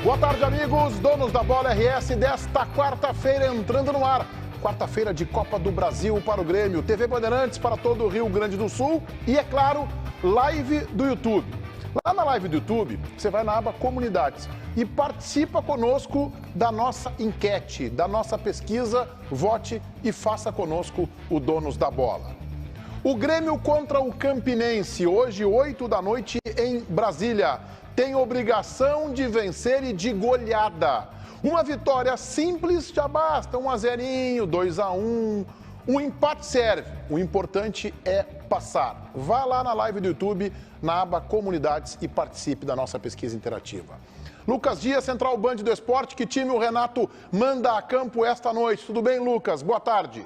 Boa tarde, amigos. Donos da Bola RS desta quarta-feira entrando no ar. Quarta-feira de Copa do Brasil para o Grêmio. TV Bandeirantes para todo o Rio Grande do Sul. E, é claro, live do YouTube. Lá na live do YouTube, você vai na aba Comunidades e participa conosco da nossa enquete, da nossa pesquisa. Vote e faça conosco o Donos da Bola. O Grêmio contra o Campinense, hoje, 8 da noite, em Brasília. Tem obrigação de vencer e de goleada. Uma vitória simples já basta, 1-0, 2-1, um empate serve. O importante é passar. Vá lá na live do YouTube, na aba Comunidades e participe da nossa pesquisa interativa. Lucas Dias, Central Band do Esporte, que time o Renato manda a campo esta noite? Tudo bem, Lucas? Boa tarde.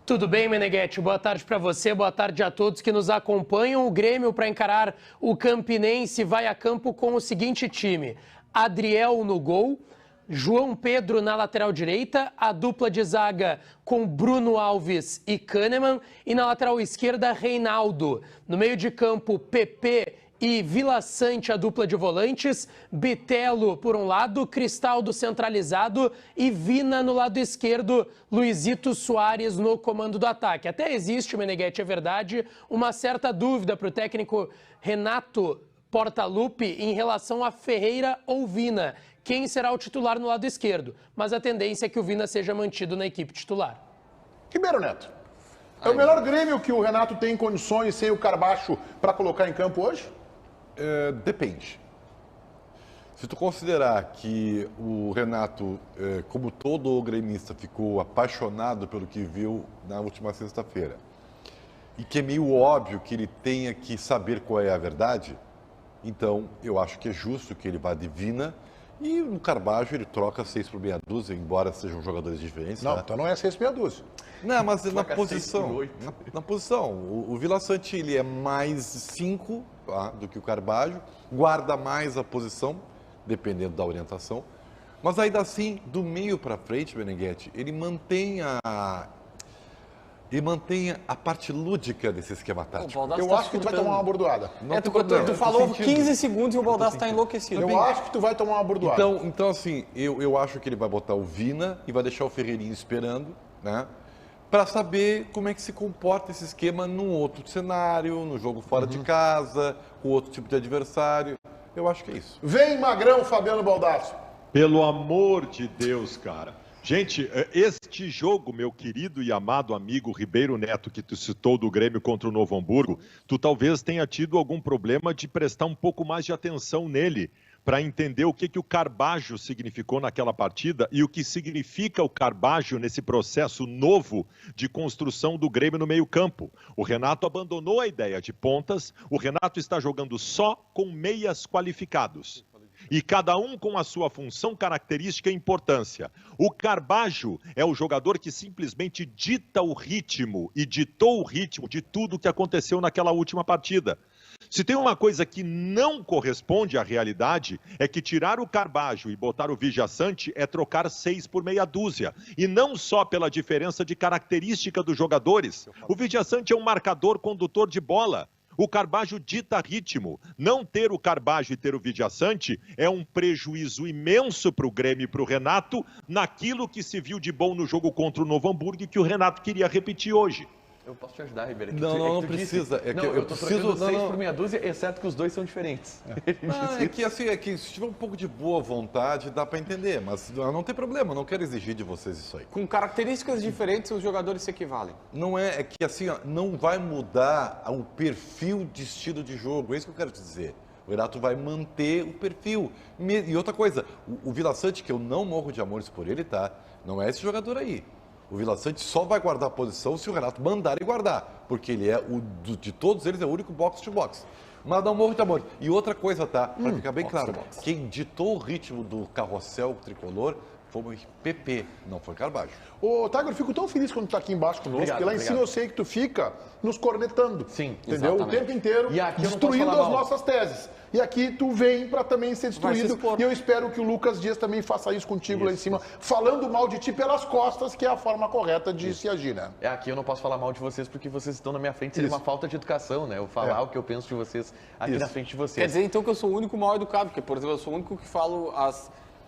Tudo bem, Meneghetti? Boa tarde para você, boa tarde a todos que nos acompanham. O Grêmio, para encarar o Campinense, vai a campo com o seguinte time: Adriel no gol, João Pedro na lateral direita, a dupla de zaga com Bruno Alves e Kahneman, e na lateral esquerda, Reinaldo. No meio de campo, PP e Vila Sante, a dupla de volantes, Bitelo por um lado, Cristaldo centralizado e Vina no lado esquerdo, Luizito Soares no comando do ataque. Até existe, Meneghetti, é verdade, uma certa dúvida para o técnico Renato Portaluppi em relação a Ferreira ou Vina. Quem será o titular no lado esquerdo? Mas a tendência é que o Vina seja mantido na equipe titular. Ribeiro Neto, é o melhor Grêmio que o Renato tem condições sem o Carbacho para colocar em campo hoje? Depende. Se tu considerar que o Renato, como todo gremista, ficou apaixonado pelo que viu na última sexta-feira, e que é meio óbvio que ele tenha que saber qual é a verdade, então eu acho que é justo que ele vá de Vina, e no Carbajo ele troca 6 por meia dúzia, embora sejam jogadores diferentes. Não, tá? então não é 6 por meia dúzia. Não, mas na posição. Na posição. O Vila Sante, ele é mais 5 do que o Carbajo, guarda mais a posição, dependendo da orientação. Mas ainda assim, do meio para frente, Meneghetti, ele mantém a parte lúdica desse esquema tático. Eu acho que tu vai tomar uma bordoada. Tu falou 15 segundos e o Baldassi está enlouquecido. Eu acho que tu vai tomar uma bordoada. Então assim, eu acho que ele vai botar o Vina e vai deixar o Ferreirinho esperando, né? Para saber como é que se comporta esse esquema num outro cenário, no jogo fora de casa, com outro tipo de adversário. Eu acho que é isso. Vem, Magrão, Fabiano Baldassi. Pelo amor de Deus, cara. Gente, este jogo, meu querido e amado amigo Ribeiro Neto, que tu citou do Grêmio contra o Novo Hamburgo, tu talvez tenha tido algum problema de prestar um pouco mais de atenção nele, para entender o que o Carbajo significou naquela partida e o que significa o Carbajo nesse processo novo de construção do Grêmio no meio-campo. O Renato abandonou a ideia de pontas, o Renato está jogando só com meias qualificados. E cada um com a sua função, característica e importância. O Carbajo é o jogador que simplesmente dita o ritmo e ditou o ritmo de tudo que aconteceu naquela última partida. Se tem uma coisa que não corresponde à realidade, é que tirar o Carbajo e botar o Vila Sante é trocar 6 por meia dúzia. E não só pela diferença de característica dos jogadores. O Vila Sante é um marcador condutor de bola. O Carbajo dita ritmo. Não ter o Carbajo e ter o Vila Sante é um prejuízo imenso para o Grêmio e para o Renato naquilo que se viu de bom no jogo contra o Novo Hamburgo e que o Renato queria repetir hoje. Eu posso te ajudar, Ribeiro. Não precisa. Eu tô trocando 6 por meia dúzia, exceto que os dois são diferentes. É que se tiver um pouco de boa vontade, dá para entender, mas não tem problema, não quero exigir de vocês isso aí. Com características diferentes, os jogadores se equivalem. Não é que assim, não vai mudar o perfil de estilo de jogo, é isso que eu quero te dizer. O Renato vai manter o perfil. E outra coisa, o Vila Sante, que eu não morro de amores por ele, tá? Não é esse jogador aí. O Vila Sante só vai guardar a posição se o Renato mandar ele guardar, porque ele é, de todos eles, é o único box-to-box. Mas não morro de amor. E outra coisa, tá? Para ficar bem claro, quem ditou o ritmo do carrossel tricolor foi PP, não foi Carbajo. Ô, Tiger, eu fico tão feliz quando tu tá aqui embaixo conosco, porque lá em cima eu sei que tu fica nos cornetando. Sim, entendeu? exatamente. O tempo inteiro, E aqui destruindo as nossas teses. E aqui tu vem para também ser destruído. E eu espero que o Lucas Dias também faça isso contigo lá em cima, falando mal de ti pelas costas, que é a forma correta de se agir, né? Aqui eu não posso falar mal de vocês porque vocês estão na minha frente, seria uma falta de educação, né? Eu falar o que eu penso de vocês aqui na frente de vocês. Quer dizer, então, que eu sou o único mal educado, porque, por exemplo, eu sou o único que falo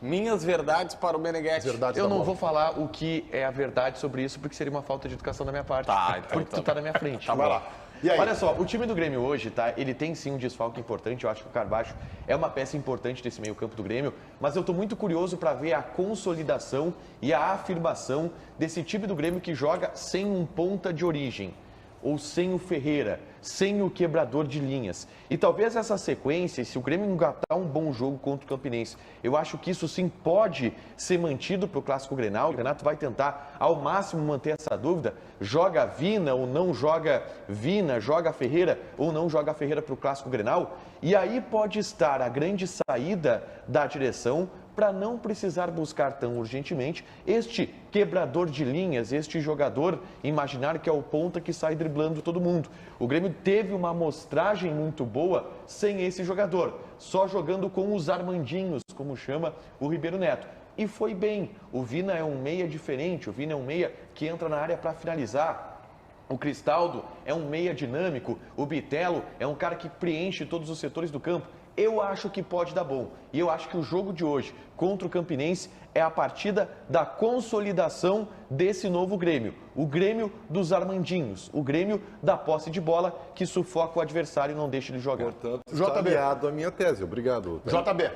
Minhas verdades para o Meneghetti. Eu não vou falar o que é a verdade sobre isso, porque seria uma falta de educação da minha parte. Tá, então porque tu tá na minha frente. Tá, vai lá. E aí? Olha só, o time do Grêmio hoje, tá? Ele tem sim um desfalque importante. Eu acho que o Carvalho é uma peça importante desse meio-campo do Grêmio, mas eu tô muito curioso para ver a consolidação e a afirmação desse time do Grêmio que joga sem um ponta de origem, ou sem o Ferreira, sem o quebrador de linhas. E talvez essa sequência, se o Grêmio engatar um bom jogo contra o Campinense, eu acho que isso sim pode ser mantido para o Clássico Grenal. O Renato vai tentar ao máximo manter essa dúvida. Joga Vina ou não joga Vina, joga Ferreira ou não joga Ferreira para o Clássico Grenal. E aí pode estar a grande saída da direção para não precisar buscar tão urgentemente este quebrador de linhas, este jogador imaginar que é o ponta que sai driblando todo mundo. O Grêmio teve uma amostragem muito boa sem esse jogador, só jogando com os Armandinhos, como chama o Ribeiro Neto. E foi bem. O Vina é um meia diferente, o Vina é um meia que entra na área para finalizar. O Cristaldo é um meia dinâmico, o Bitelo é um cara que preenche todos os setores do campo. Eu acho que pode dar bom. E eu acho que o jogo de hoje contra o Campinense é a partida da consolidação desse novo Grêmio. O Grêmio dos Armandinhos, o Grêmio da posse de bola que sufoca o adversário e não deixa ele jogar. Portanto, está aliado a minha tese. Obrigado. JB.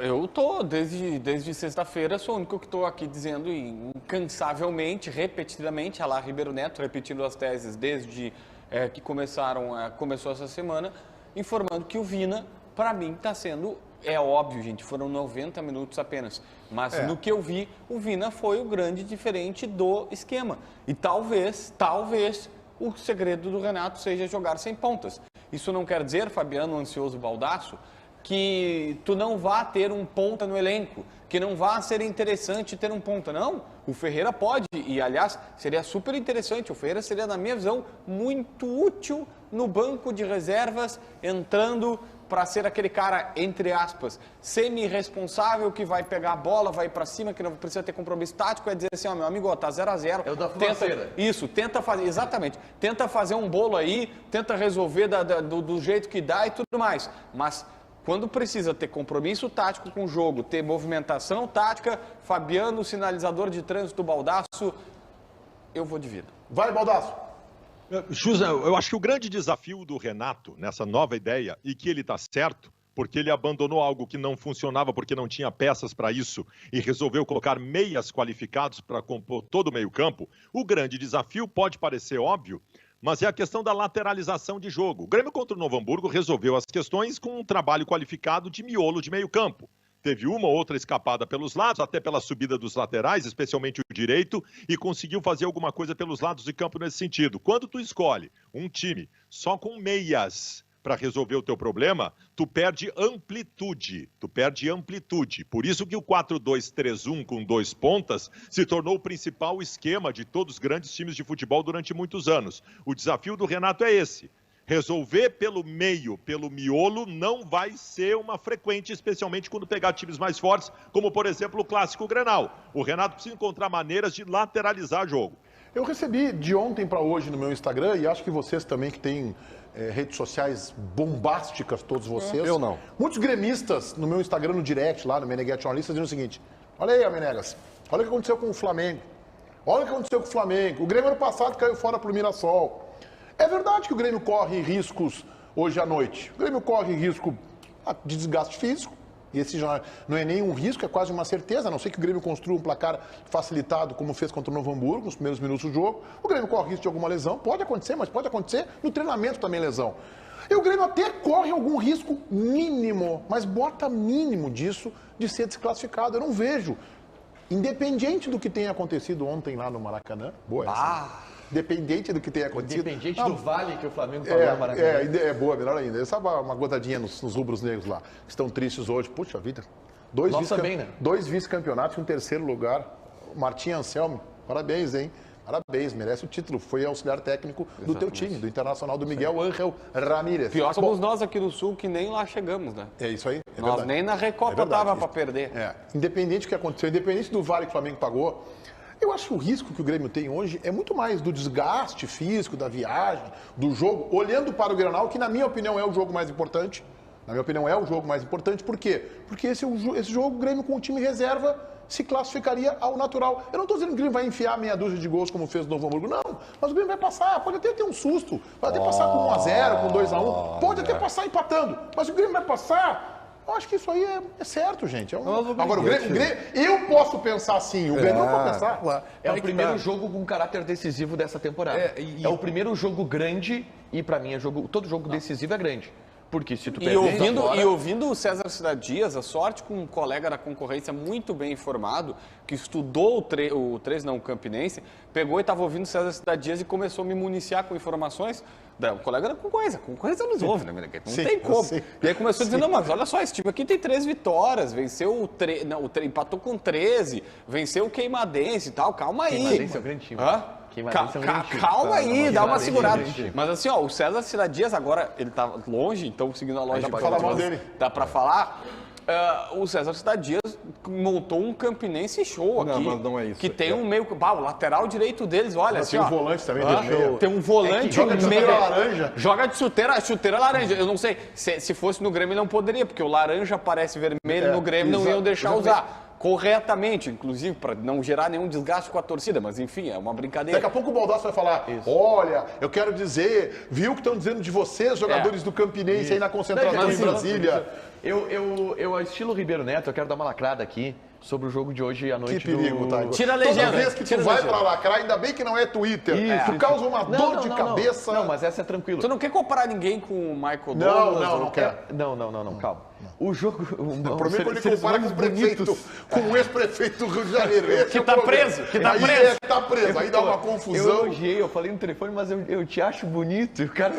Eu tô, desde sexta-feira, sou o único que estou aqui dizendo incansavelmente, repetidamente, a lá Ribeiro Neto, repetindo as teses desde que começou essa semana, informando que o Vina, para mim, está sendo, é óbvio, gente, foram 90 minutos apenas, mas no que eu vi, o Vina foi o grande diferente do esquema. E talvez, o segredo do Renato seja jogar sem pontas. Isso não quer dizer, Fabiano Ansioso Baldasso, que tu não vá ter um ponta no elenco, que não vá ser interessante ter um ponta. Não, o Ferreira pode, e aliás, seria super interessante. O Ferreira seria, na minha visão, muito útil no banco de reservas, entrando para ser aquele cara, entre aspas, semi-responsável, que vai pegar a bola, vai para cima, que não precisa ter compromisso tático, é dizer assim, ó, meu amigo, ó, tá 0-0. É o da fumaceira. Isso, tenta fazer, exatamente, tenta fazer um bolo aí, tenta resolver do jeito que dá e tudo mais, mas quando precisa ter compromisso tático com o jogo, ter movimentação tática, Fabiano, sinalizador de trânsito do Baldasso, eu vou de Vina. Vai, Baldasso. José, eu acho que o grande desafio do Renato nessa nova ideia, e que ele está certo, porque ele abandonou algo que não funcionava porque não tinha peças para isso e resolveu colocar meias qualificados para compor todo o meio-campo, o grande desafio pode parecer óbvio, mas é a questão da lateralização de jogo. O Grêmio contra o Novo Hamburgo resolveu as questões com um trabalho qualificado de miolo de meio-campo. Teve uma ou outra escapada pelos lados, até pela subida dos laterais, especialmente o direito, e conseguiu fazer alguma coisa pelos lados de campo nesse sentido. Quando tu escolhe um time só com meias para resolver o teu problema, tu perde amplitude. Por isso que o 4-2-3-1 com 2 pontas se tornou o principal esquema de todos os grandes times de futebol durante muitos anos. O desafio do Renato é esse. Resolver pelo meio, pelo miolo, não vai ser uma frequente, especialmente quando pegar times mais fortes, como, por exemplo, o Clássico Grenal. O Renato precisa encontrar maneiras de lateralizar o jogo. Eu recebi de ontem para hoje no meu Instagram, e acho que vocês também que têm redes sociais bombásticas, todos vocês. Eu não. Muitos gremistas no meu Instagram, no direct, lá no Meneghetti Jornalista, dizendo o seguinte: olha aí, Menegas, olha o que aconteceu com o Flamengo. Olha o que aconteceu com o Flamengo. O Grêmio ano passado caiu fora pro Mirassol. É verdade que o Grêmio corre riscos hoje à noite. O Grêmio corre risco de desgaste físico. E esse já não é nem um risco, é quase uma certeza, a não ser que o Grêmio construa um placar facilitado, como fez contra o Novo Hamburgo, nos primeiros minutos do jogo. O Grêmio corre risco de alguma lesão, pode acontecer, mas pode acontecer no treinamento também lesão. E o Grêmio até corre algum risco mínimo, mas bota mínimo disso de ser desclassificado. Eu não vejo. Independente do que tenha acontecido ontem lá no Maracanã, boa essa. Independente do que tenha acontecido. Independente do vale que o Flamengo pagou no Maracanã. É boa, melhor ainda. Sabe uma gotadinha nos rubros negros lá, que estão tristes hoje. Puxa vida. Dois vice-campeonatos e um terceiro lugar. Martim Anselmi, parabéns, hein? Parabéns, merece o título. Foi auxiliar técnico do teu time, do Internacional, do Miguel Ángel Ramírez. Pior somos nós aqui do Sul que nem lá chegamos, né? É isso aí. Nós verdade. Nem na Recopa dava para perder. Independente do que aconteceu, independente do vale que o Flamengo pagou, eu acho que o risco que o Grêmio tem hoje é muito mais do desgaste físico, da viagem, do jogo, olhando para o Grenal, que na minha opinião é o jogo mais importante, Na minha opinião, é o jogo mais importante. Por quê? Porque esse jogo, o Grêmio com o time reserva se classificaria ao natural. Eu não estou dizendo que o Grêmio vai enfiar meia dúzia de gols como fez o Novo Hamburgo, não. Mas o Grêmio vai passar, pode até ter um susto, pode até passar com 1-0, com 2-1, pode até passar empatando. Mas o Grêmio vai passar, eu acho que isso aí é certo, gente. Agora, o Grêmio, eu posso pensar assim, o Grêmio não pode pensar. É o primeiro jogo com caráter decisivo dessa temporada. É o primeiro jogo grande e, para mim, todo jogo decisivo é grande. Porque se tu e ouvindo o César Cidade Dias, a sorte com um colega da concorrência muito bem informado, que estudou o Campinense, pegou e estava ouvindo o César Cidade Dias e começou a me municiar com informações. O colega da concorrência nos ouve, né, Meneghete? Não tem como. E aí começou dizendo, não, mas olha só, esse time aqui tem 3 vitórias, venceu empatou com 13, venceu o Queimadense e tal, calma aí. Queimadense é um grande time. Calma aí, dá uma segurada. Mas assim, ó, o César Cidade Dias agora, ele tá longe, então seguindo a lógica. Dá pra falar mal dele. Dá pra falar. O César Cidade Dias montou um Campinense show aqui. Não, mas não é isso. Que tem um meio... o lateral direito deles, olha assim, tem um volante também. Tem um volante, joga de chuteira laranja. Joga de chuteira laranja. Eu não sei, se fosse no Grêmio ele não poderia, porque o laranja parece vermelho no Grêmio, não iam deixar usar. Corretamente, inclusive, para não gerar nenhum desgaste com a torcida, mas enfim, é uma brincadeira. Daqui a pouco o Baldassi vai falar, olha, eu quero dizer, viu o que estão dizendo de vocês, jogadores do Campinense aí na concentração em Brasília. Eu estilo Ribeiro Neto, eu quero dar uma lacrada aqui sobre o jogo de hoje à noite. Que perigo, tá? Tira a legenda. Toda vez que tu vai pra lacrar, ainda bem que não é Twitter, tu causa uma dor de cabeça. Não, mas essa é tranquilo. Tu não quer comparar ninguém com o Michael Douglas? Não quero. Não, calma. O jogo... Por mim, quando ele compara com o prefeito, com o ex-prefeito do Rio de Janeiro. Que tá preso, tá preso. Aí dá uma confusão. Eu elogiei, eu falei no telefone, mas eu te acho bonito. E o cara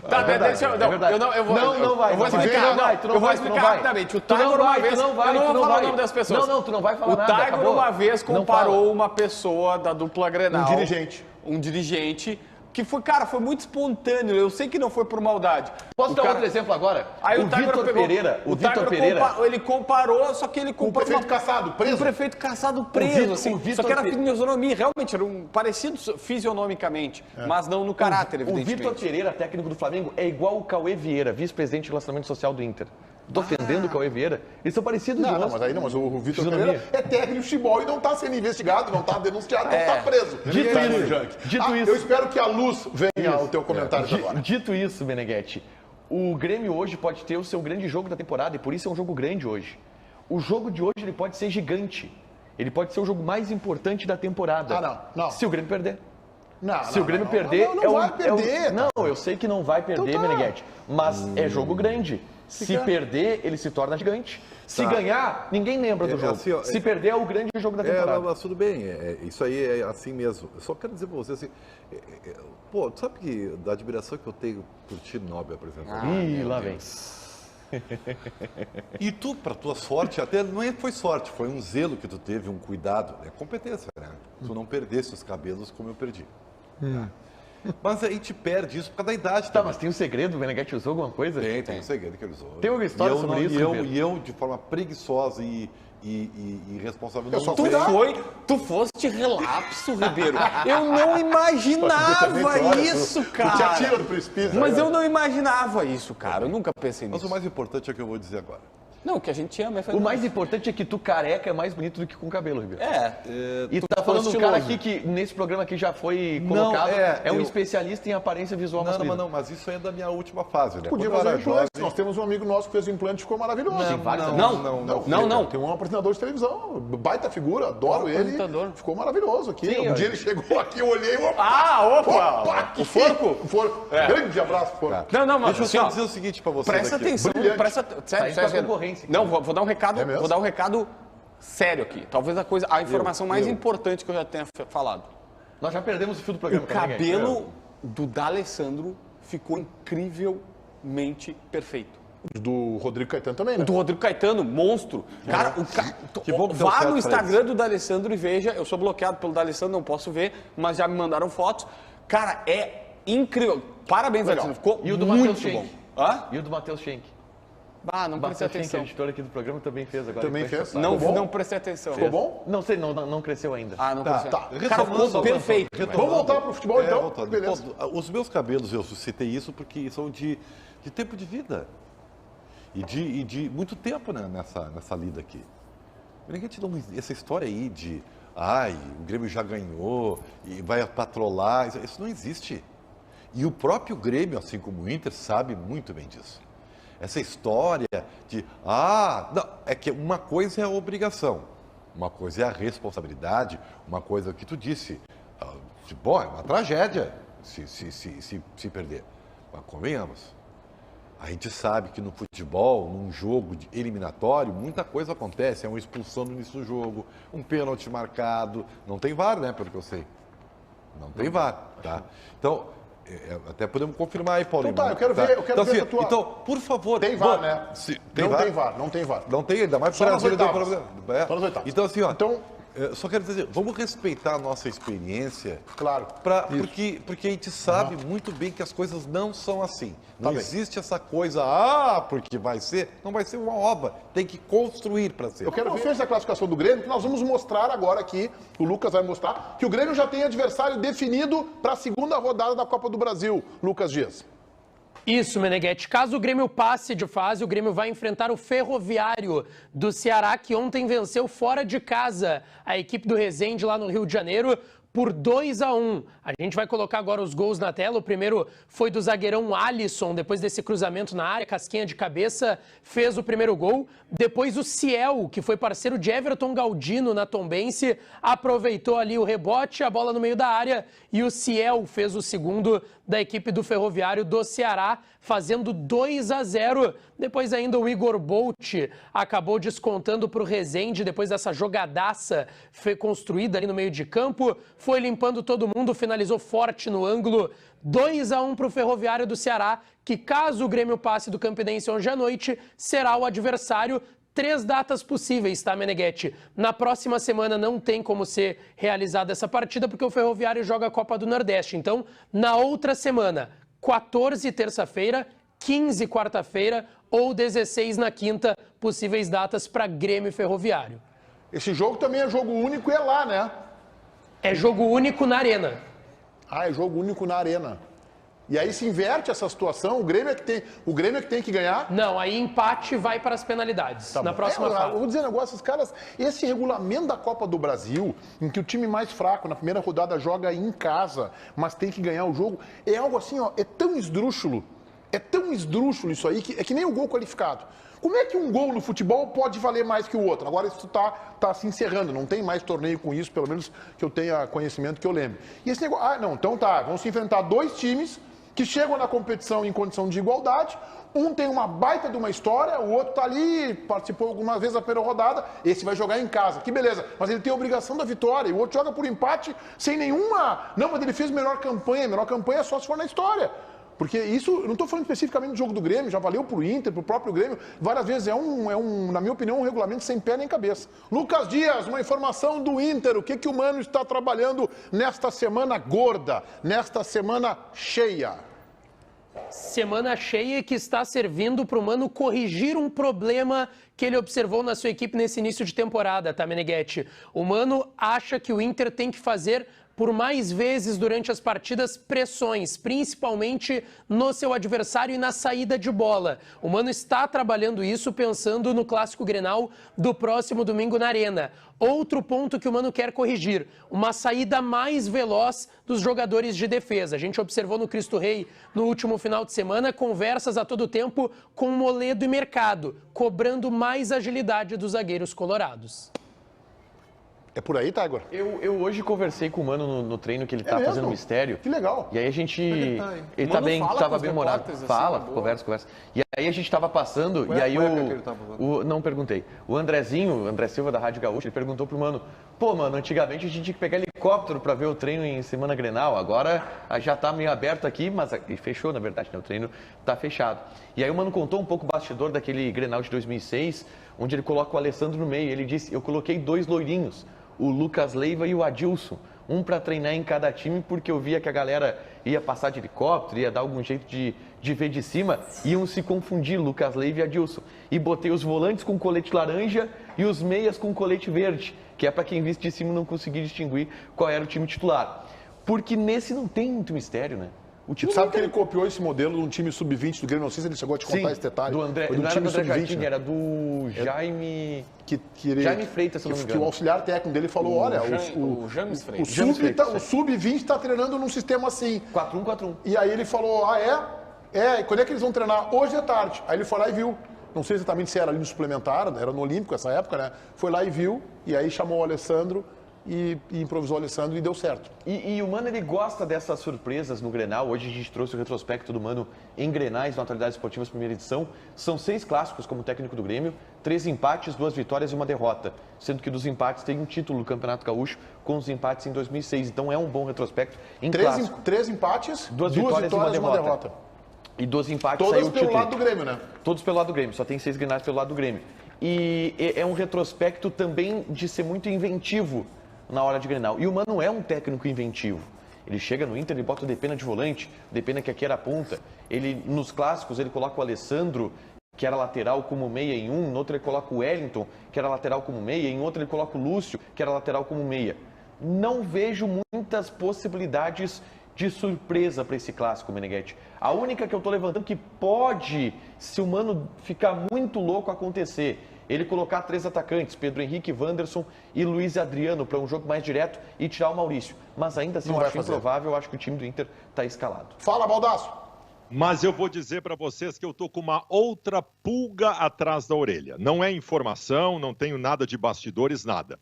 Tá, deixa eu... Não vai. Eu vou explicar. Eu vou explicar rapidamente. O Tiger uma vez... Eu não vou falar o nome das pessoas. Não, tu não vai falar nada. O Tiger uma vez comparou uma pessoa da dupla Grenal. Um dirigente que foi, cara, foi muito espontâneo. Eu sei que não foi por maldade. Posso dar outro exemplo agora? Aí o Vitor Pereira. O Vitor Pereira. Ele comparou, só que ele comparou. O prefeito caçado, preso. O prefeito caçado preso, assim. Só que era fisionomia, realmente, era parecido fisionomicamente, mas não no caráter, evidentemente. O Vitor Pereira, técnico do Flamengo, é igual o Cauê Vieira, vice-presidente de relacionamento social do Inter. Tô ofendendo o Cauê Vieira. Eles são parecidos de mas o Vitor Pereira é técnico de futebol e não está sendo investigado, não está denunciado, não está preso. Dito isso, eu espero que a luz venha ao teu comentário agora. Dito isso, Meneghete, o Grêmio hoje pode ter o seu grande jogo da temporada e por isso é um jogo grande hoje. O jogo de hoje ele pode ser gigante. Ele pode ser o jogo mais importante da temporada. Não. Se o Grêmio perder. Se o Grêmio perder... Não vai perder. Não, eu sei que não vai perder, Meneghete, mas é jogo grande. Se perder, ele se torna gigante. Se ganhar, ninguém lembra do jogo. Assim, se perder, é o grande jogo da temporada. Mas tudo bem, isso aí é assim mesmo. Eu só quero dizer pra você assim, tu sabe que da admiração que eu tenho por ti, nobre apresentador. Lá vem. E tu, pra tua sorte, até não foi sorte, foi um zelo que tu teve, um cuidado, é competência, né? Tu não perdesse os cabelos como eu perdi. Mas a gente perde isso por causa da idade. Tá, mas tem um segredo? O Meneghete usou alguma coisa? Tem um segredo que ele usou. Tem uma história sobre isso? E eu, de forma preguiçosa e irresponsável, não Tu foste relapso, Ribeiro. Eu não imaginava isso, cara. Tu te atira do precipício. Mas eu não imaginava isso, cara. Eu nunca pensei nisso. Mas o mais importante é o que eu vou dizer agora. Não, o que a gente ama é... O mais importante é que tu careca é mais bonito do que com cabelo, Ribeiro. E tu tá falando um cara aqui que nesse programa aqui já foi colocado, um especialista em aparência visual masculina. Não, mas isso aí é da minha última fase, né? Podia fazer implante. Nós temos um amigo nosso que fez o implante e ficou maravilhoso. Não. Tem um apresentador de televisão, baita figura, adoro ele. Ficou maravilhoso aqui. Sim, um dia ele chegou aqui, eu olhei... Opa! O Forco? Grande abraço, Forco. Não, mas deixa eu dizer o seguinte pra você. Presta atenção, sério. Não, vou dar um recado sério aqui. Talvez a informação mais importante que eu já tenha falado. Nós já perdemos o fio do programa. O cabelo do D'Alessandro ficou incrivelmente perfeito. Do Rodrigo Caetano também, né? Do Rodrigo Caetano, monstro. Cara, vá no Instagram do D'Alessandro e veja. Eu sou bloqueado pelo D'Alessandro, não posso ver, mas já me mandaram fotos. Cara, é incrível. Parabéns, D'Alessandro. Ficou e o do muito bom. E o do Matheus Schenck? Não prestei atenção. A editora aqui do programa também fez agora. Também fez? Não prestei atenção. Ficou bom? Não sei, não cresceu ainda. Não cresceu. Tá. Cara, ficou perfeito. Vamos voltar pro futebol, então? Voltando. Beleza. Pô, os meus cabelos, eu citei isso porque são de tempo de vida. E de muito tempo, né, nessa lida aqui. Essa história aí de o Grêmio já ganhou e vai patrolar, isso não existe. E o próprio Grêmio, assim como o Inter, sabe muito bem disso. Essa história de, não, é que uma coisa é a obrigação, uma coisa é a responsabilidade, uma coisa que tu disse, é uma tragédia se perder. Mas convenhamos, a gente sabe que no futebol, num jogo eliminatório, muita coisa acontece, é uma expulsão no início do jogo, um pênalti marcado, não tem VAR, né, pelo que eu sei. Não tem VAR, tá? Então, até podemos confirmar aí, Paulinho. Então tá, eu quero ver assim, a tua... Então, por favor... Tem VAR, né? Tem VAR? Não tem VAR. Não tem, ainda mais Só para nas oitavas. Só nas oitavas. Então, assim, Então... só quero dizer, vamos respeitar a nossa experiência. Claro. Porque a gente sabe muito bem que as coisas não são assim. Não bem. existe essa coisa, porque vai ser. Não vai ser uma obra. Tem que construir para ser. Eu quero ver essa classificação do Grêmio, que nós vamos mostrar agora aqui, o Lucas vai mostrar, que o Grêmio já tem adversário definido para a segunda rodada da Copa do Brasil. Lucas Dias. Isso, Meneghetti. Caso o Grêmio passe de fase, o Grêmio vai enfrentar o Ferroviário do Ceará, que ontem venceu fora de casa a equipe do Resende lá no Rio de Janeiro por 2-1. A gente vai colocar agora os gols na tela. O primeiro foi do zagueirão Alisson, depois desse cruzamento na área, casquinha de cabeça, fez o primeiro gol. Depois o Ciel, que foi parceiro de Everton Galdino na Tombense, aproveitou ali o rebote, a bola no meio da área, e o Ciel fez o segundo da equipe do Ferroviário do Ceará, fazendo 2-0. Depois ainda o Igor Bolt acabou descontando para o Resende, depois dessa jogadaça foi construída ali no meio de campo, foi limpando todo mundo, finalizou forte no ângulo. 2-1 para o Ferroviário do Ceará, que caso o Grêmio passe do Campinense hoje à noite, será o adversário. 3 datas possíveis, tá, Meneghetti? Na próxima semana não tem como ser realizada essa partida, porque o Ferroviário joga a Copa do Nordeste. Então, na outra semana, 14 terça-feira, 15 quarta-feira ou 16 na quinta, possíveis datas para Grêmio e Ferroviário. Esse jogo também é jogo único e é lá, né? É jogo único na Arena. É jogo único na Arena. E aí se inverte essa situação, o Grêmio é que tem que ganhar? Não, aí empate vai para as penalidades na próxima fase. Eu vou dizer um negócio, esses caras, esse regulamento da Copa do Brasil, em que o time mais fraco na primeira rodada joga em casa, mas tem que ganhar o jogo, é algo assim, é tão esdrúxulo isso aí, que é que nem o gol qualificado. Como é que um gol no futebol pode valer mais que o outro? Agora isso tá se encerrando, não tem mais torneio com isso, pelo menos que eu tenha conhecimento, que eu lembre. E esse negócio, então vão se enfrentar 2 times que chegam na competição em condição de igualdade, um tem uma baita de uma história, o outro tá ali, participou algumas vezes da primeira rodada, esse vai jogar em casa, que beleza, mas ele tem a obrigação da vitória, e o outro joga por empate sem nenhuma... Não, mas ele fez melhor campanha só se for na história. Porque isso, eu não estou falando especificamente do jogo do Grêmio, já valeu para o Inter, para o próprio Grêmio, várias vezes na minha opinião, um regulamento sem pé nem cabeça. Lucas Dias, uma informação do Inter, o que o Mano está trabalhando nesta semana gorda, nesta semana cheia? Semana cheia que está servindo para o Mano corrigir um problema que ele observou na sua equipe nesse início de temporada, tá, Meneghetti? O Mano acha que o Inter tem que fazer por mais vezes durante as partidas pressões, principalmente no seu adversário e na saída de bola. O Mano está trabalhando isso pensando no Clássico Grenal do próximo domingo na Arena. Outro ponto que o Mano quer corrigir, uma saída mais veloz dos jogadores de defesa. A gente observou no Cristo Rei no último final de semana conversas a todo tempo com Moledo e Mercado, cobrando mais agilidade dos zagueiros colorados. É por aí, Tiger? Eu hoje conversei com o Mano no treino que ele tá fazendo um mistério. Que legal. E aí a gente... Ele tá bem, tava bem humorado. Fala, conversa. E aí a gente tava passando, e aí não perguntei. O André Silva da Rádio Gaúcha, ele perguntou pro Mano, mano, antigamente a gente tinha que pegar helicóptero pra ver o treino em Semana Grenal, agora já tá meio aberto aqui, mas fechou na verdade, né? O treino tá fechado. E aí o Mano contou um pouco o bastidor daquele Grenal de 2006, onde ele coloca o Alessandro no meio. Ele disse, eu coloquei 2 loirinhos, o Lucas Leiva e o Adilson, um para treinar em cada time, porque eu via que a galera ia passar de helicóptero, ia dar algum jeito de ver de cima, iam se confundir, Lucas Leiva e Adilson. e botei os volantes com colete laranja e os meias com colete verde, que é para quem visse de cima não conseguir distinguir qual era o time titular. Porque nesse não tem muito mistério, né? O time Sabe que ele copiou esse modelo de um time sub-20 do Grêmio? Não sei se ele chegou a te contar esse detalhe. Do André, Foi do não time era do André sub-20, Jardine, né? era do Jaime... Jaime Freitas, se eu não me Que engano. o auxiliar técnico dele falou, olha, o James Freitas. o sub-20 está treinando num sistema assim. 4-1-4-1. E aí ele falou, e quando é que eles vão treinar? Hoje à tarde. Aí ele foi lá e viu. Não sei exatamente se era ali no suplementar, era no Olímpico essa época, né? Foi lá e viu, e aí chamou o Alessandro e improvisou o Alessandro e deu certo. E o Mano, ele gosta dessas surpresas no Grenal. Hoje a gente trouxe o retrospecto do Mano em Grenais, no Atualidades Esportivas, primeira edição. São 6 clássicos como técnico do Grêmio, 3 empates, 2 vitórias e 1 derrota. Sendo que dos empates tem um título do Campeonato Gaúcho, com os empates em 2006. Então é um bom retrospecto em clássico. 3 empates, 2 vitórias e uma derrota. E 2 empates Todas saiu o pelo título. lado do Grêmio, né? Todos pelo lado do Grêmio, só tem 6 Grenais pelo lado do Grêmio. E é um retrospecto também de ser muito inventivo na hora de Grenal. E o Mano é um técnico inventivo. Ele chega no Inter, ele bota o Depena de volante, o Depena que aqui era a ponta. Ele, nos clássicos, ele coloca o Alessandro, que era lateral como meia em um, no outro ele coloca o Wellington, que era lateral como meia, em outro ele coloca o Lúcio, que era lateral como meia. Não vejo muitas possibilidades de surpresa para esse clássico, Meneghetti. A única que eu estou levantando que pode, se o Mano ficar muito louco, acontecer, ele colocar 3 atacantes, Pedro Henrique, Wanderson e Luiz Adriano, para um jogo mais direto e tirar o Maurício. Mas ainda assim, eu acho improvável, eu acho que o time do Inter está escalado. Fala, Baldasso. Mas eu vou dizer para vocês que eu estou com uma outra pulga atrás da orelha. Não é informação, não tenho nada de bastidores, nada.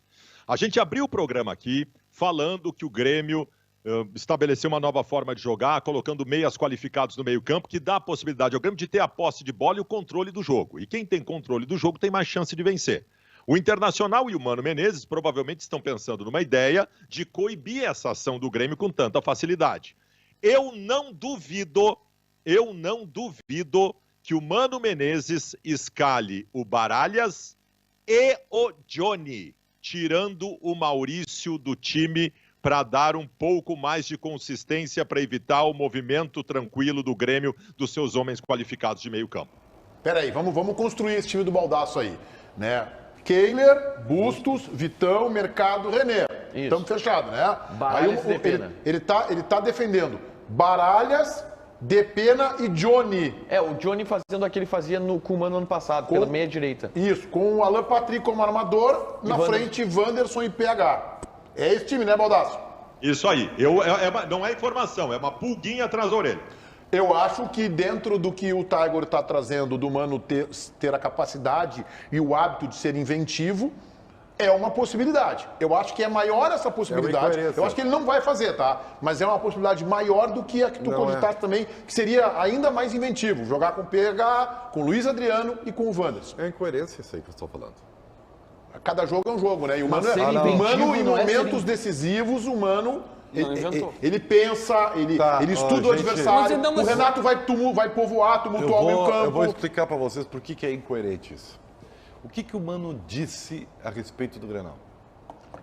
A gente abriu o programa aqui falando que o Grêmio estabeleceu uma nova forma de jogar, colocando meias qualificados no meio-campo, que dá a possibilidade ao Grêmio de ter a posse de bola e o controle do jogo. E quem tem controle do jogo tem mais chance de vencer. O Internacional e o Mano Menezes provavelmente estão pensando numa ideia de coibir essa ação do Grêmio com tanta facilidade. Eu não duvido que o Mano Menezes escale o Baralhas e o Johnny, tirando o Maurício do time para dar um pouco mais de consistência para evitar o movimento tranquilo do Grêmio dos seus homens qualificados de meio campo. Peraí, vamos construir esse time do Baldasso aí, né? Kehler, Bustos, Vitão, Mercado, René. Estamos fechados, né? Baralhas e Depena. Ele tá defendendo Baralhas, Depena e Johnny. O Johnny fazendo aquilo que ele fazia com o Mano ano passado, pela meia direita. Isso, com o Alan Patrick como armador, na frente Wanderson e PH. É esse time, né, Baldasso? Isso aí. Não é informação, é uma pulguinha atrás da orelha. Eu acho que dentro do que o Tiger está trazendo, do Mano ter a capacidade e o hábito de ser inventivo, é uma possibilidade. Eu acho que é maior essa possibilidade. Eu acho que ele não vai fazer, tá? Mas é uma possibilidade maior do que a que tu cogitaste também, que seria ainda mais inventivo. Jogar com o PH, com o Luiz Adriano e com o Wanderson. É incoerência isso aí que eu estou falando. Cada jogo é um jogo, né? E o Mano, em momentos decisivos, o Mano, ele pensa, ele estuda o adversário. O Renato vai povoar, tumultuar o meio campo. Eu vou explicar para vocês por que é incoerente isso. O que o Mano disse a respeito do Grenal?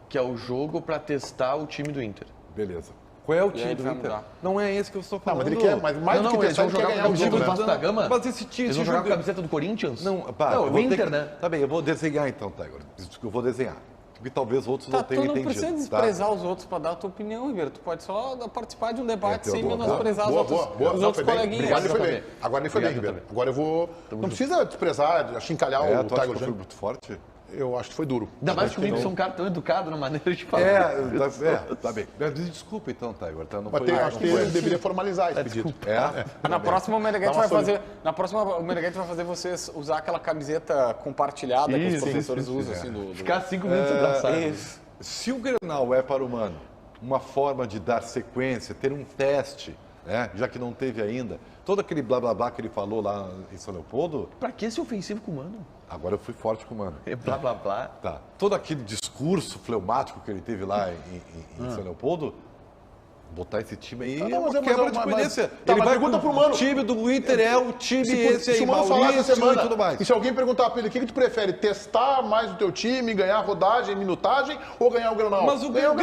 Que é o jogo para testar o time do Inter. Beleza. Qual é o time do Inter? Não é esse que eu estou falando. Não, mas ele quer, mas mais do que testar, ele quer ganhar o jogo, né? Da Gama? Mas esse time... Eles vão jogar com a camiseta do Corinthians? Não, o Inter, né? Tá bem, eu vou desenhar então, Tiger. Isso que eu vou desenhar. Porque talvez outros não tenham entendido. Tu não precisa desprezar os outros para dar a tua opinião, Ribeiro. Tu pode só participar de um debate sem menosprezar os outros coleguinhas. Agora ele foi bem, Ribeiro. Agora eu vou... Não precisa desprezar, achincalhar o Tiger. Foi muito forte? Eu acho que foi duro. Ainda mais comigo, sou um cara tão educado na maneira de falar. Tá bem. Desculpa então, Tiger. Tá? Acho que ele deveria formalizar esse pedido. Na próxima o Meneghetti vai fazer. Na próxima o Meneghetti vai fazer vocês usar aquela camiseta compartilhada que os professores usam. Assim, Ficar 5 minutos abraçados. Se o Grenal é para o Mano uma forma de dar sequência, ter um teste, né? Já que não teve ainda, todo aquele blá blá blá que ele falou lá em São Leopoldo. Pra que esse ofensivo com o Mano? Agora eu fui forte com o Mano. É blá blá blá. Tá. Todo aquele discurso fleumático que ele teve lá em São Leopoldo, botar esse time aí é uma quebra de coerência. Ele vai perguntar pro Mano. O time do Inter é o time esse aí, se o Mano falar essa semana, e tudo mais. E se alguém perguntar pra ele, o que tu prefere? Testar mais o teu time, ganhar rodagem, minutagem ou ganhar o Grenal? Mas o Grenal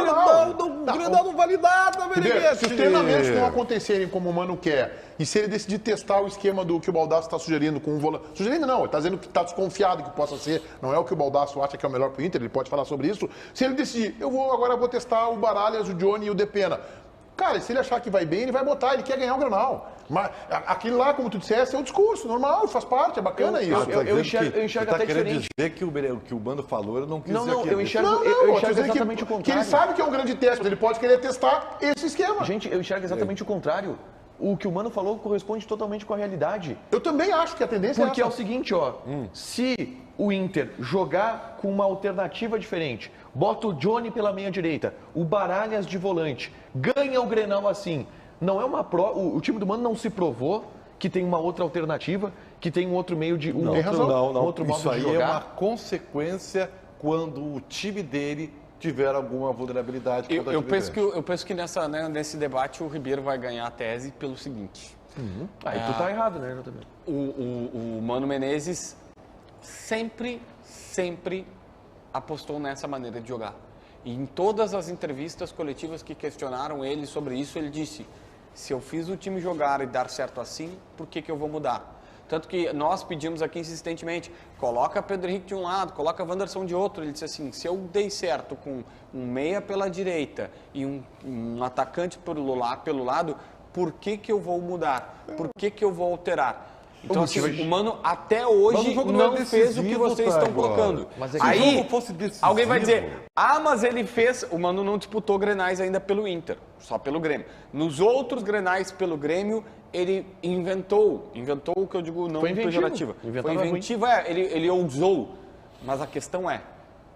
não vale nada, velho. Se os treinamentos não acontecerem como o Mano quer E se ele decidir testar o esquema do que o Baldasso está sugerindo com um volante... Sugerindo não, ele está dizendo que está desconfiado que possa ser, não é o que o Baldasso acha que é o melhor para o Inter, ele pode falar sobre isso. Se ele decidir, agora vou testar o Baralhas, o Johnny e o Depena. Cara, se ele achar que vai bem, ele vai botar, ele quer ganhar o Grenal. Mas aquilo lá, como tu disseste, é um discurso normal, faz parte, é bacana isso. Eu enxergo até diferente. Dizer que o que o Mano falou, eu não quis dizer Não, aqui. eu enxergo exatamente o contrário. Que ele sabe que é um grande teste, mas ele pode querer testar esse esquema. Gente, eu enxergo exatamente o contrário. O que o Mano falou corresponde totalmente com a realidade. Eu também acho que a tendência Porque é é essa. o seguinte, ó, se o Inter jogar com uma alternativa diferente, bota o Johnny pela meia direita, o Baralhas de volante, ganha o Grenal assim, não é uma o time do Mano não se provou que tem uma outra alternativa, que tem um outro meio de outro modo Isso aí de jogar. é uma consequência quando o time dele tiver alguma vulnerabilidade. Eu penso que nesse debate o Ribeiro vai ganhar a tese pelo seguinte. Aí tu tá errado, né, também. O Mano Menezes sempre apostou nessa maneira de jogar. E em todas as entrevistas coletivas que questionaram ele sobre isso, ele disse: se eu fiz o time jogar e dar certo assim, por que eu vou mudar? Tanto que nós pedimos aqui insistentemente, coloca Pedro Henrique de um lado, coloca Wanderson de outro. Ele disse assim, se eu dei certo com um meia pela direita e um atacante pelo lado, por que eu vou mudar? Por que eu vou alterar? Então, assim, o Mano até hoje não fez o que vocês estão colocando. Mas é que aí, se o jogo fosse decisivo... alguém vai dizer, mas ele fez... O Mano não disputou Grenais ainda pelo Inter, só pelo Grêmio. Nos outros Grenais pelo Grêmio, ele inventou o que eu digo não pejorativo. Foi inventivo, ele ousou. Mas a questão é,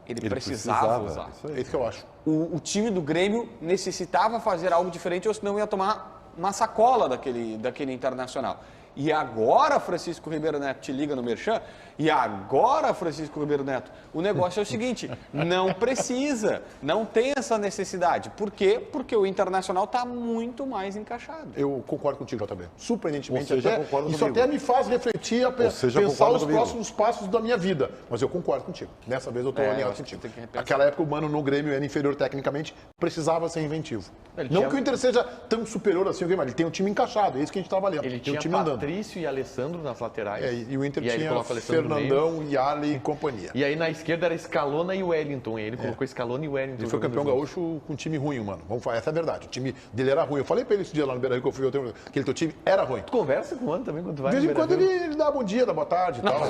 ele precisava usar. É isso que eu acho. O time do Grêmio necessitava fazer algo diferente, ou senão ia tomar uma sacola daquele Internacional. E agora, Francisco Ribeiro Neto, te liga no Merchan, e agora, Francisco Ribeiro Neto, o negócio é o seguinte, não precisa, não tem essa necessidade. Por quê? Porque o Internacional está muito mais encaixado. Eu concordo contigo, JB. Surpreendentemente, Ou seja, até, concordo isso comigo. até me faz refletir, pensar os comigo. próximos passos da minha vida. Mas eu concordo contigo. Dessa vez eu estou alinhado contigo. Aquela época o Mano no Grêmio era inferior tecnicamente, precisava ser inventivo. Não que o Inter seja tão superior assim, mas ele tem um time encaixado, é isso que a gente está valendo. Ele tem tinha um time andando. Patrício e Alessandro nas laterais. E o Inter aí tinha Fernandão, Yali e companhia. E aí na esquerda era Scalona e Wellington. E ele colocou Scalona e Wellington. Ele foi campeão gaúcho com um time ruim, mano. Vamos falar, essa é a verdade. O time dele era ruim. Eu falei pra ele esse dia lá no Beira-Rio que eu fui ver aquele teu time era ruim. Tu conversa com o Mano também quando tu vai De vez no em quando Beira-Rio? ele dá bom dia, dá boa tarde e tal.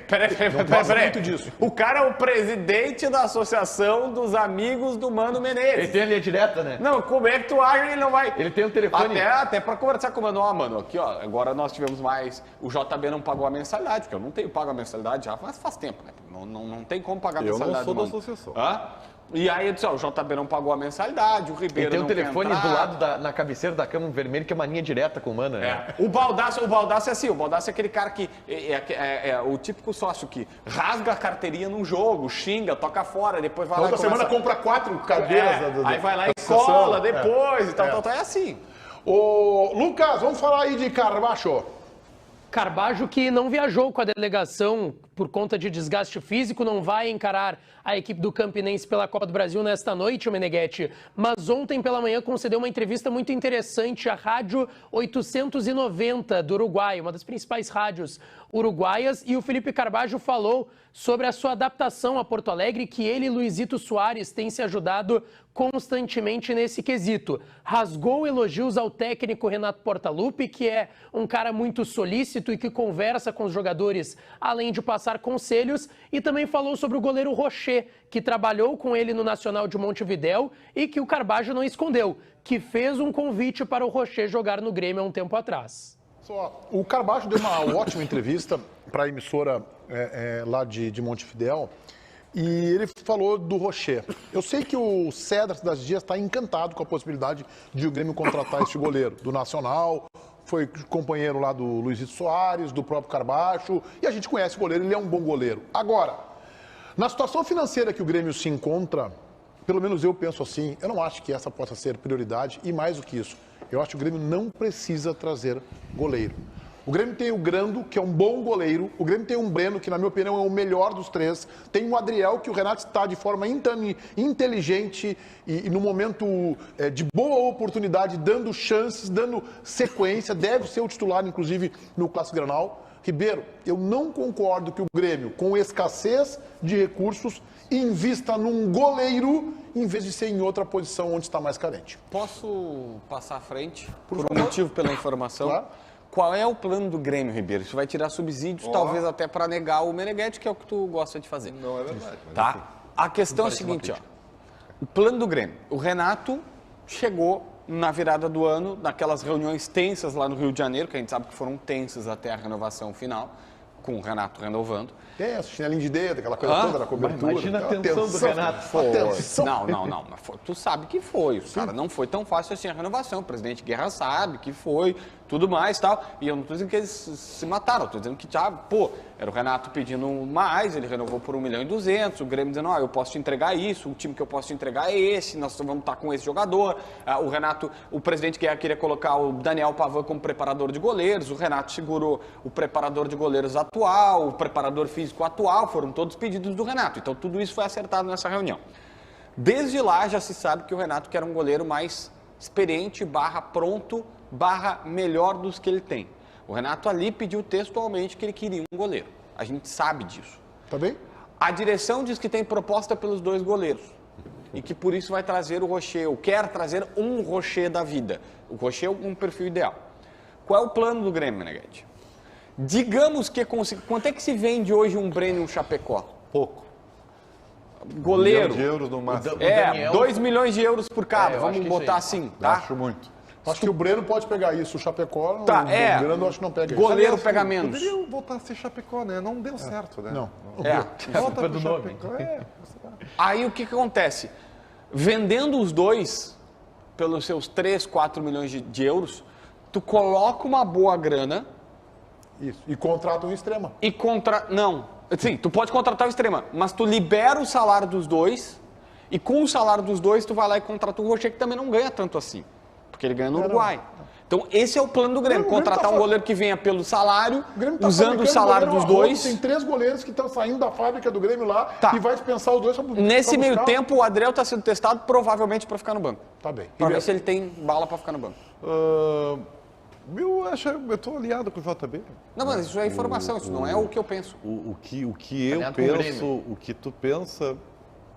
Peraí. muito disso. O cara é o presidente da Associação dos Amigos do Mano Menezes. Ele tem a linha direta, né? Não, como é que tu acha que ele não vai... Ele tem um telefone. Até pra conversar com o Mano. Mano, aqui, ó, agora nós tivemos mais... O JB não pagou a mensalidade, porque eu não tenho pago a mensalidade já faz tempo, né? Não tem como pagar a mensalidade. Eu não do sou Mano. da associação. E aí eu disse, ó, o JB não pagou a mensalidade, o Ribeiro Ele tem um não telefone quer entrar. do lado na cabeceira da cama vermelho, que é uma linha direta com o Mano. Né? O Baldasso é assim, o Baldasso é aquele cara que é o típico sócio que rasga a carteirinha num jogo, xinga, toca fora, depois vai Na lá outra e começa... semana compra 4 cadeiras. Aí vai lá e associação. cola depois e tal, é assim. Ô, Lucas, vamos falar aí de Carbacho. Carbajo, que não viajou com a delegação por conta de desgaste físico, não vai encarar a equipe do Campinense pela Copa do Brasil nesta noite, o Meneghetti. Mas ontem pela manhã concedeu uma entrevista muito interessante à Rádio 890 do Uruguai, uma das principais rádios uruguaias, e o Felipe Carbajo falou sobre a sua adaptação a Porto Alegre, que ele e Luizito Soares têm se ajudado constantemente nesse quesito. Rasgou elogios ao técnico Renato Portaluppi, que é um cara muito solícito e que conversa com os jogadores, além de passar conselhos, e também falou sobre o goleiro Rocher, que trabalhou com ele no Nacional de Montevidéu e que o Carbajo não escondeu, que fez um convite para o Rocher jogar no Grêmio há um tempo atrás. O Carbacho deu uma ótima entrevista para a emissora lá de Montevidéu e ele falou do Rocher. Eu sei que o Cedar das Dias está encantado com a possibilidade de o Grêmio contratar este goleiro do Nacional, foi companheiro lá do Luizito Soares, do próprio Carbacho, e a gente conhece o goleiro, ele é um bom goleiro. Agora, na situação financeira que o Grêmio se encontra, pelo menos eu penso assim, eu não acho que essa possa ser prioridade e mais do que isso, eu acho que o Grêmio não precisa trazer goleiro. O Grêmio tem o Grando, que é um bom goleiro. O Grêmio tem um Breno, que na minha opinião é o melhor dos três. Tem o Adriel, que o Renato está de forma inteligente e no momento de boa oportunidade, dando chances, dando sequência. Deve ser o titular, inclusive, no Clássico Grenal. Ribeiro, eu não concordo que o Grêmio, com escassez de recursos, invista num goleiro em vez de ser em outra posição onde está mais carente. Posso passar à frente? Por um motivo, pela informação. Claro. Qual é o plano do Grêmio, Ribeiro? Isso vai tirar subsídios, talvez até para negar o Meneghetti, que é o que tu gosta de fazer. Não é verdade. Mas Tá? enfim. A questão é a seguinte, ó. O plano do Grêmio. O Renato chegou na virada do ano, naquelas reuniões tensas lá no Rio de Janeiro, que a gente sabe que foram tensas até a renovação final, com o Renato renovando. Esse chinelinho de dedo, aquela coisa toda na cobertura. Imagina a aquela tensão do Renato. Atenção. Não. Mas tu sabe que foi. Cara, não foi tão fácil assim a renovação. O presidente Guerra sabe que foi, tudo mais e tal. E eu não estou dizendo que eles se mataram. Estou dizendo que, era o Renato pedindo mais, ele renovou por 1,2 milhão. O Grêmio dizendo, eu posso te entregar isso, o time que eu posso te entregar é esse, nós vamos estar com esse jogador. O Renato, o presidente Guerra queria colocar o Daniel Pavan como preparador de goleiros. O Renato segurou o preparador de goleiros atual, o preparador físico atual. Foram todos pedidos do Renato. Então, tudo isso foi acertado nessa reunião. Desde lá, já se sabe que o Renato quer um goleiro mais experiente, pronto, melhor dos que ele tem. O Renato ali pediu textualmente que ele queria um goleiro. A gente sabe disso. Tá bem? A direção diz que tem proposta pelos 2 goleiros. E que por isso vai trazer o Rocher, ou quer trazer um Rocher da vida. O Rocher é um perfil ideal. Qual é o plano do Grêmio, Meneghetti? Digamos que quanto é que se vende hoje um Breno e um Chapecó? Pouco. Goleiro. 1 milhão de euros no máximo. Daniel- 2 milhões de euros por cada, eu vamos acho que botar isso aí. assim, tá? Acho muito. Acho que o Breno pode pegar isso, o Chapecó, Tá, o é. Grando eu acho que não pega isso. Goleiro pega menos. Poderiam voltar a ser Chapecó, né? Não deu certo, né? Não. Volta pro do nome. Chapecó. Aí o que acontece? Vendendo os dois pelos seus 3, 4 milhões de euros, tu coloca uma boa grana Isso. E contrata um extrema. e Não. Sim, tu pode contratar o extrema, mas tu libera o salário dos dois e com o salário dos dois tu vai lá e contrata o Rocher, que também não ganha tanto assim, porque ele ganha no Uruguai. Então esse é o plano do Grêmio, O Grêmio contratar tá um goleiro que venha pelo salário, O Grêmio tá usando o fabricando salário dos goleiro a rodo, dois. Tem 3 goleiros que estão saindo da fábrica do Grêmio lá Tá. e vai dispensar os 2 pra Nesse meio buscar. tempo o Adriel está sendo testado provavelmente para ficar no banco. Tá bem. Para ver se ele tem bala para ficar no banco. Eu estou aliado com o JB. Não, mas isso é informação, isso não é o que eu penso. O que eu Aliado com o penso, Grêmio. o que tu pensa,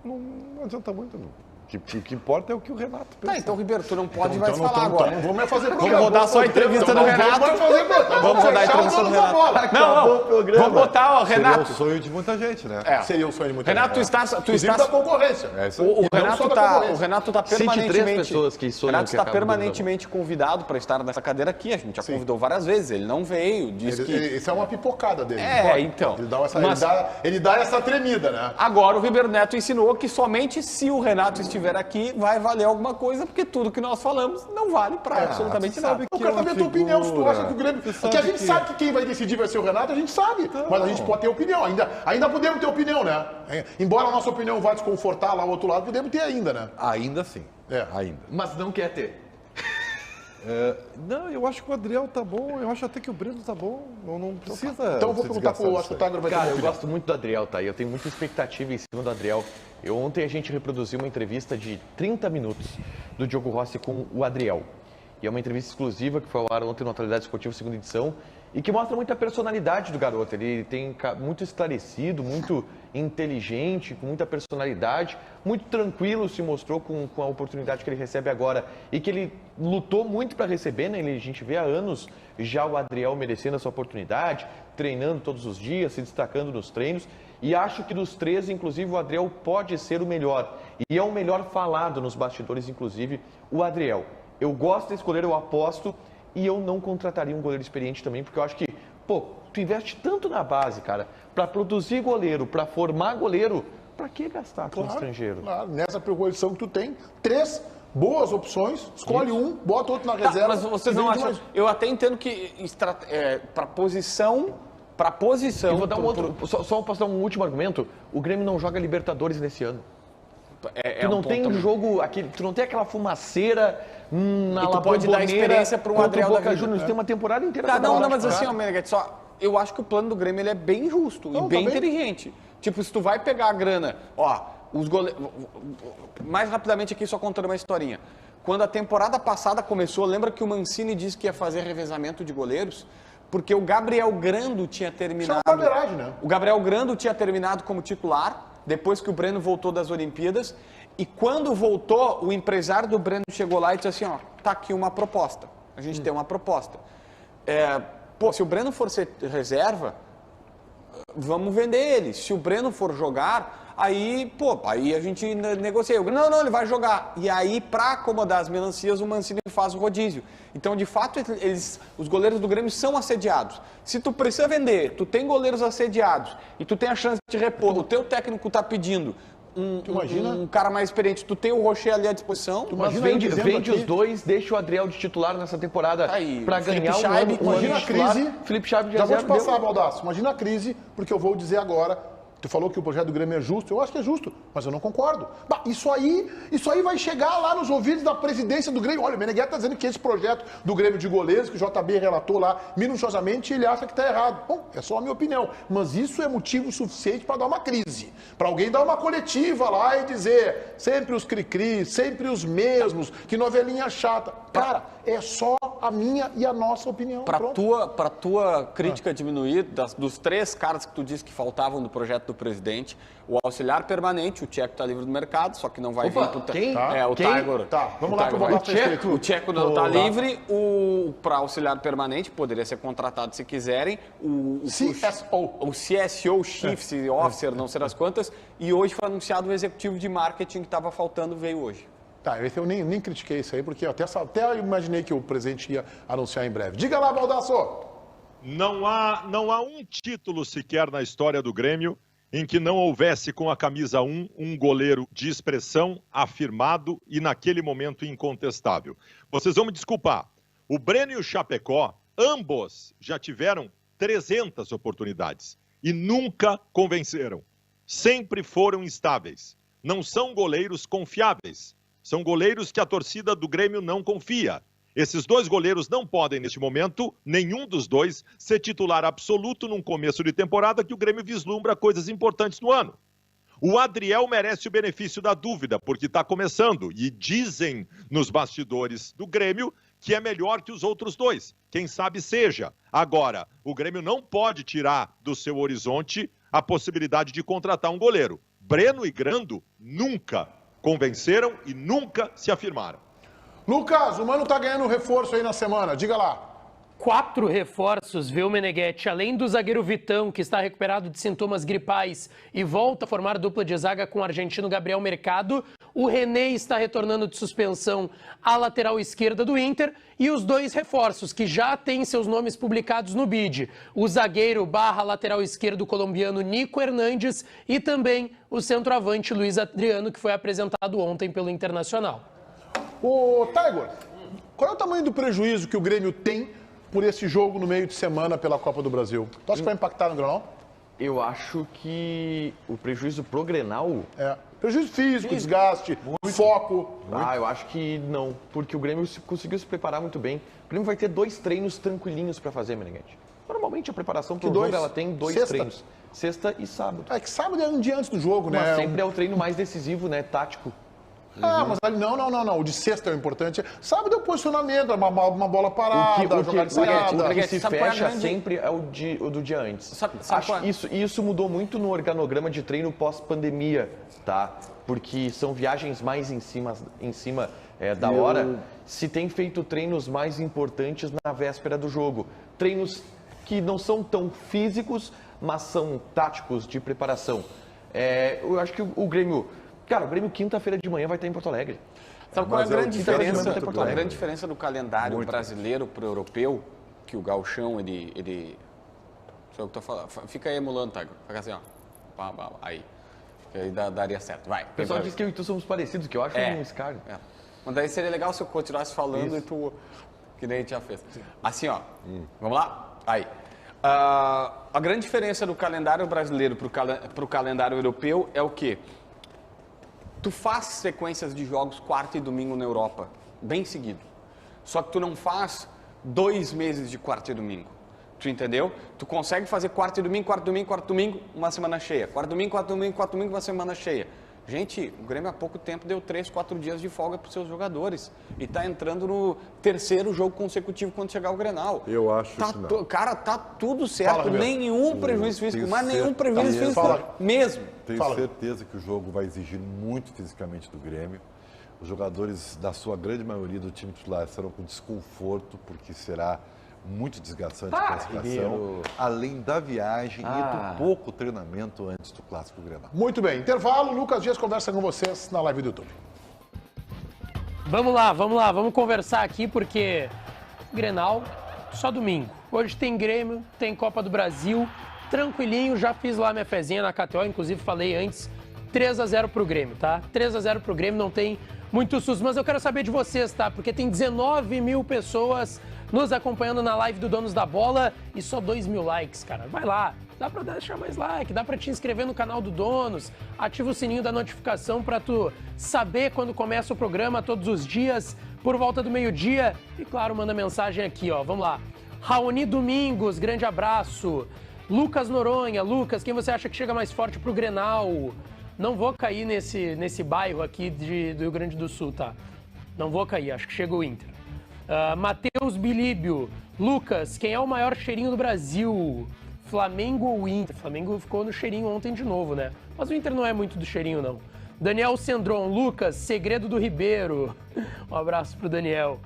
não adianta muito. Não. O que importa é o que o Renato pensa. Tá, então, Ribeiro, tu não pode mais falar Então agora. não vamos mais fazer Vamos programa. rodar só a entrevista do Renato. Vamos fazer programa. Vamos rodar a fechar entrevista os do donos da Renato. bola. Não, vamos botar, ó, Seria Renato. o sonho de muita gente, né? É. Seria o sonho de muita Renato, tu gente. estás Inclusive da concorrência. É isso aí. O E não Renato só da tá, concorrência. o Renato tá Cite 3 permanentemente. pessoas que sonham Renato que está acabam permanentemente convidado para estar nessa cadeira aqui. A gente já convidou várias vezes. Ele não veio, disse que. Isso é uma pipocada dele. Então. Ele dá essa, Mas- ele dá essa tremida, né? Agora o Ribeiro Neto ensinou que somente se o Renato estiver aqui vai valer alguma coisa, porque tudo que nós falamos não vale para absolutamente tu nada. sabe Eu que quero é uma saber a tua opinião, se tu figura. acha que o Grêmio... Tu Porque a sabe gente sabe que quem vai decidir vai ser o Renato, a gente sabe. Mas a gente pode ter opinião, ainda podemos ter opinião, né? Embora a nossa opinião vá desconfortar lá o outro lado, podemos ter ainda, né? Ainda sim. É. Ainda. Mas não quer ter. Não, eu acho que o Adriel tá bom, eu acho até que o Breno tá bom. Não precisa. Então eu vou se perguntar desgastar pro... Acho disso que o aí. Tagro vai ter Cara, uma eu opinião. gosto muito do Adriel, tá? E eu tenho muita expectativa em cima do Adriel. Ontem a gente reproduziu uma entrevista de 30 minutos do Diogo Rossi com o Adriel. E é uma entrevista exclusiva que foi ao ar ontem no Atualidade Esportiva, segunda edição, e que mostra muita personalidade do garoto. Ele tem muito esclarecido, muito inteligente, com muita personalidade, muito tranquilo se mostrou com a oportunidade que ele recebe agora e que ele lutou muito para receber, né? A gente vê há anos já o Adriel merecendo essa oportunidade, treinando todos os dias, se destacando nos treinos. E acho que dos 13, inclusive, o Adriel pode ser o melhor. E é o melhor falado nos bastidores, inclusive, o Adriel. Eu gosto desse goleiro, eu aposto, e eu não contrataria um goleiro experiente também, porque eu acho que, tu investe tanto na base, cara, para produzir goleiro, para formar goleiro, para que gastar com estrangeiro? Claro, nessa proposição que tu tem, 3 boas opções, escolhe um, bota outro na Tá, reserva. mas vocês e não vende acham. mais. Eu até entendo que para posição. Para posição. Eu vou dar um outro, só posso dar um último argumento, o Grêmio não joga Libertadores nesse ano. Tu não tem um jogo, tu não tem aquela fumaceira Na E tu pode dar experiência para um Adriel da Boca vida. Juniors. Tem uma temporada inteira Tá, pra dar não, uma mas chance, assim, cara. ó, Meneghetti, eu acho que o plano do Grêmio ele é bem justo e Não, bem tá bem. inteligente. Tipo, se tu vai pegar a grana, ó, os goleiros... Mais rapidamente aqui, só contando uma historinha. Quando a temporada passada começou, lembra que o Mancini disse que ia fazer revezamento de goleiros? Porque o Gabriel Grando tinha terminado... Isso é uma barbeiragem, né? O Gabriel Grando tinha terminado como titular, depois que o Breno voltou das Olimpíadas, e quando voltou, o empresário do Breno chegou lá e disse assim, ó, tá aqui uma proposta. A gente tem uma proposta. Se o Breno for ser reserva, vamos vender ele. Se o Breno for jogar, aí a gente negocia. Não, ele vai jogar. E aí, para acomodar as melancias, o Mancini faz o rodízio. Então, de fato, os goleiros do Grêmio são assediados. Se tu precisa vender, tu tem goleiros assediados e tu tem a chance de repor, o teu técnico está pedindo um cara mais experiente, tu tem o Rocher ali à disposição. Mas vende os dois, deixa o Adriel de titular nessa temporada para ganhar um ano Imagina a crise. Felipe Chaves Já vou te passar, Baldasso. Imagina a crise, porque eu vou dizer agora. Tu falou que o projeto do Grêmio é justo, eu acho que é justo, mas eu não concordo. Bah, isso aí vai chegar lá nos ouvidos da presidência do Grêmio. Olha, o Meneghetti está dizendo que esse projeto do Grêmio de goleiros, que o JB relatou lá minuciosamente, ele acha que está errado. Bom, é só a minha opinião, mas isso é motivo suficiente para dar uma crise. Para alguém dar uma coletiva lá e dizer sempre os cri-cri, sempre os mesmos, que novelinha chata. Cara, é só a minha e a nossa opinião. Para tua crítica diminuir, dos 3 caras que tu disse que faltavam do projeto do presidente, o auxiliar permanente, o Tcheco está livre do mercado, só que não vai vir pro... Quem? O Tiger. Tá, vamos lá que eu vou dar pra escrito. O Tcheco não está livre, para auxiliar permanente, poderia ser contratado se quiserem, o CSO, Chief Officer, não sei das quantas, e hoje foi anunciado o executivo de marketing que estava faltando, veio hoje. Tá, eu nem critiquei isso aí, porque até eu imaginei que o presidente ia anunciar em breve. Diga lá, Baldasso! Não há um título sequer na história do Grêmio em que não houvesse com a camisa 1 um goleiro de expressão, afirmado e naquele momento incontestável. Vocês vão me desculpar, o Breno e o Chapecó, ambos já tiveram 300 oportunidades e nunca convenceram. Sempre foram instáveis. Não são goleiros confiáveis. São goleiros que a torcida do Grêmio não confia. Esses 2 goleiros não podem, neste momento, nenhum dos 2, ser titular absoluto num começo de temporada que o Grêmio vislumbra coisas importantes no ano. O Adriel merece o benefício da dúvida, porque está começando. E dizem nos bastidores do Grêmio que é melhor que os outros 2. Quem sabe seja. Agora, o Grêmio não pode tirar do seu horizonte a possibilidade de contratar um goleiro. Breno e Grando nunca convenceram e nunca se afirmaram. Lucas, o Mano tá ganhando reforço aí na semana, diga lá. 4 reforços, viu, Meneghetti? Além do zagueiro Vitão, que está recuperado de sintomas gripais e volta a formar dupla de zaga com o argentino Gabriel Mercado, o René está retornando de suspensão à lateral esquerda do Inter e os 2 reforços, que já têm seus nomes publicados no BID, o zagueiro / lateral esquerdo colombiano Nico Hernandes e também o centroavante Luiz Adriano, que foi apresentado ontem pelo Internacional. Ô, Tiger, qual é o tamanho do prejuízo que o Grêmio tem por esse jogo no meio de semana pela Copa do Brasil? Tu acha que vai impactar no Grenal? Eu acho que o prejuízo pro Grenal... Prejuízo físico, desgaste, foco. Eu acho que não, porque o Grêmio conseguiu se preparar muito bem. O Grêmio vai ter 2 treinos tranquilinhos para fazer, Meneghetti. Normalmente a preparação pro jogo, ela tem 2 treinos. Sexta e sábado. É que sábado é um dia antes do jogo, né? Mas sempre é o treino mais decisivo, né? Tático. Mas ali não. O de sexta é o importante. Sábado é o posicionamento, uma bola parada, o que se fecha sempre é o do dia antes. Isso mudou muito no organograma de treino pós-pandemia, tá? Porque são viagens mais em cima da hora. Se tem feito treinos mais importantes na véspera do jogo. Treinos que não são tão físicos, mas são táticos de preparação. Eu acho que o Grêmio... Cara, o Grêmio quinta-feira de manhã vai estar em Porto Alegre. Sabe qual é a grande diferença? A grande diferença do calendário brasileiro para o europeu, que o gauchão, ele... Só que eu tô falando. Fica aí emulando, Tiger. Fica assim, ó. Aí. Aí daria certo. Vai. O pessoal diz que eu e tu somos parecidos, que eu acho um escárnio. Mas daí seria legal se eu continuasse falando e tu... Que nem a gente já fez. Assim, ó. Vamos lá? Aí. A grande diferença do calendário brasileiro para o calendário europeu é o quê? Tu faz sequências de jogos quarta e domingo na Europa. bem seguidos. Só que tu não faz 2 meses de quarta e domingo. Tu entendeu? Tu consegue fazer quarta e domingo, uma semana cheia. Quarta e domingo, uma semana cheia. Gente, o Grêmio há pouco tempo deu 3, 4 dias de folga para os seus jogadores. E tá entrando no 3º jogo consecutivo quando chegar o Grenal. Eu acho que não. Cara, tá tudo certo. Fala, nenhum prejuízo físico, mas nenhum prejuízo físico mesmo. Tenho certeza que o jogo vai exigir muito fisicamente do Grêmio. Os jogadores, da sua grande maioria do time titular, serão com desconforto, porque será muito desgastante a classificação, além da viagem e do pouco treinamento antes do Clássico Grenal. Muito bem, intervalo, Lucas Dias conversa com vocês na live do YouTube. Vamos lá, vamos conversar aqui porque Grenal só domingo. Hoje tem Grêmio, tem Copa do Brasil, tranquilinho, já fiz lá minha fezinha na KTO, inclusive falei antes, 3-0 pro Grêmio, tá? 3-0 pro Grêmio, não tem muito susto, mas eu quero saber de vocês, tá? Porque tem 19 mil pessoas nos acompanhando na live do Donos da Bola e só 2 mil likes, cara. Vai lá, dá pra deixar mais like, dá pra te inscrever no canal do Donos, ativa o sininho da notificação pra tu saber quando começa o programa todos os dias, por volta do meio-dia. E claro, manda mensagem aqui, ó, vamos lá. Raoni Domingos, grande abraço. Lucas Noronha, Lucas, quem você acha que chega mais forte pro Grenal? Não vou cair nesse bairro aqui do Rio Grande do Sul, tá? Não vou cair, acho que chega o Inter. Matheus Bilíbio, Lucas, quem é o maior cheirinho do Brasil? Flamengo ou Inter? Flamengo ficou no cheirinho ontem de novo, né? Mas o Inter não é muito do cheirinho, não. Daniel Sendron, Lucas, segredo do Ribeiro. Um abraço pro Daniel.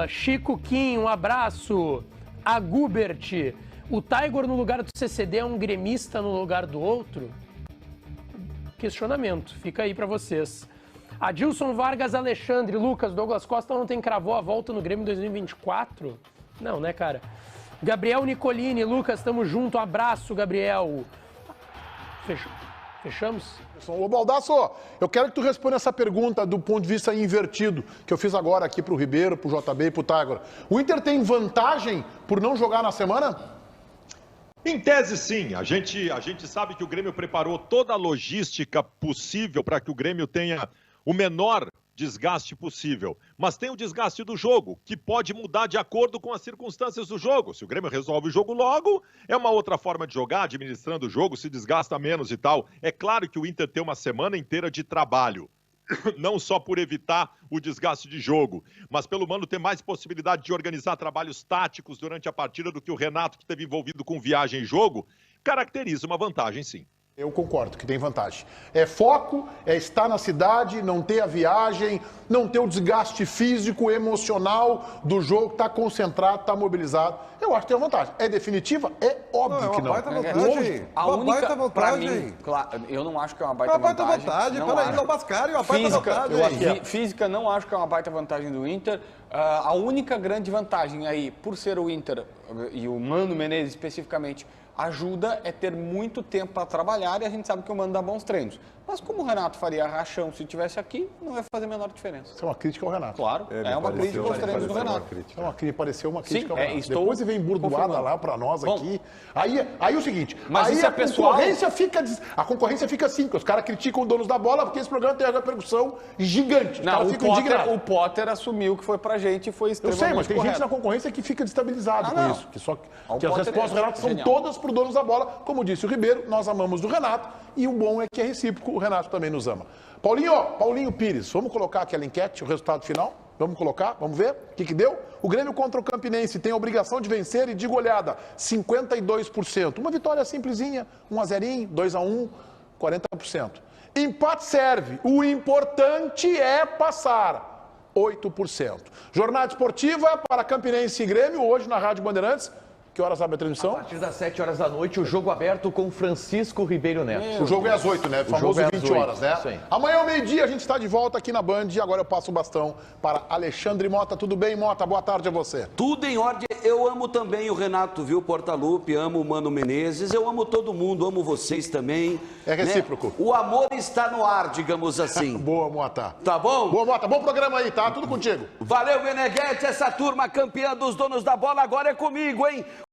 Chico Kim, um abraço. A Gubert, o Tiger no lugar do CCD é um gremista no lugar do outro? Questionamento, fica aí pra vocês. Adilson Vargas Alexandre, Lucas, Douglas Costa ontem cravou a volta no Grêmio 2024? Não, né, cara? Gabriel Nicolini, Lucas, tamo junto, abraço, Gabriel. Fechamos? Ô, Baldasso, eu quero que tu responda essa pergunta do ponto de vista invertido, que eu fiz agora aqui pro Ribeiro, pro JB e pro Tiger. O Inter tem vantagem por não jogar na semana? Em tese, sim. A gente sabe que o Grêmio preparou toda a logística possível para que o Grêmio tenha o menor desgaste possível. Mas tem o desgaste do jogo, que pode mudar de acordo com as circunstâncias do jogo. Se o Grêmio resolve o jogo logo, é uma outra forma de jogar, administrando o jogo, se desgasta menos e tal. É claro que o Inter tem uma semana inteira de trabalho. Não só por evitar o desgaste de jogo, mas pelo Mano ter mais possibilidade de organizar trabalhos táticos durante a partida do que o Renato, que esteve envolvido com viagem e jogo, caracteriza uma vantagem, sim. Eu concordo que tem vantagem. É foco, é estar na cidade, não ter a viagem, não ter o desgaste físico, emocional do jogo, estar concentrado, estar mobilizado. Eu acho que tem uma vantagem. É definitiva? É óbvio que não. Baita vantagem. A única, pra mim, claro, eu não acho que é uma baita vantagem. Uma baita vantagem, peraí, não mascare, uma baita vantagem. Física, não acho que é uma baita vantagem do Inter. A única grande vantagem aí, por ser o Inter e o Mano Menezes especificamente, ajuda é ter muito tempo para trabalhar e a gente sabe que o Mano dá bons treinos. Mas como o Renato faria rachão se estivesse aqui, não ia fazer a menor diferença. Isso é uma crítica ao Renato. Claro, é uma crítica aos treinos do Renato. Pareceu uma crítica ao Sim, Renato. Depois você vem burdoada lá para nós aqui. Aí o seguinte, mas aí isso é pessoal. A concorrência fica assim, porque os caras criticam o Donos da Bola porque esse programa tem uma repercussão gigante. Não, o Potter assumiu que foi pra gente e foi extremamente Eu sei, mas tem correto. gente na concorrência que fica destabilizado com isso. Que as respostas do Renato são genial. todas pro Donos da Bola. Como disse o Ribeiro, nós amamos do Renato e o bom é que é recíproco, o Renato também nos ama. Paulinho Pires, vamos colocar aquela enquete, o resultado final? Vamos colocar, vamos ver o que deu? O Grêmio contra o Campinense tem a obrigação de vencer e de goleada, 52%. Uma vitória simplesinha, 1-0, 2-1, 40%. Empate serve, o importante é passar, 8%. Jornada esportiva para Campinense e Grêmio, hoje na Rádio Bandeirantes. Que horas abre a transmissão? A partir das 7 horas da noite, o jogo aberto com Francisco Ribeiro Neto. O jogo é às 8, né? O famoso 20 horas, né? Isso aí. Amanhã ao meio-dia a gente está de volta aqui na Band e agora eu passo o bastão para Alexandre Mota. Tudo bem, Mota? Boa tarde a você. Tudo em ordem. Eu amo também o Renato, viu? Portaluppi, amo o Mano Menezes, eu amo todo mundo, amo vocês também. É recíproco. Né? O amor está no ar, digamos assim. Boa, Mota. Tá bom? Boa, Mota. Bom programa aí, tá? Tudo contigo. Valeu, Meneghete. Essa turma campeã dos Donos da Bola agora é comigo, hein?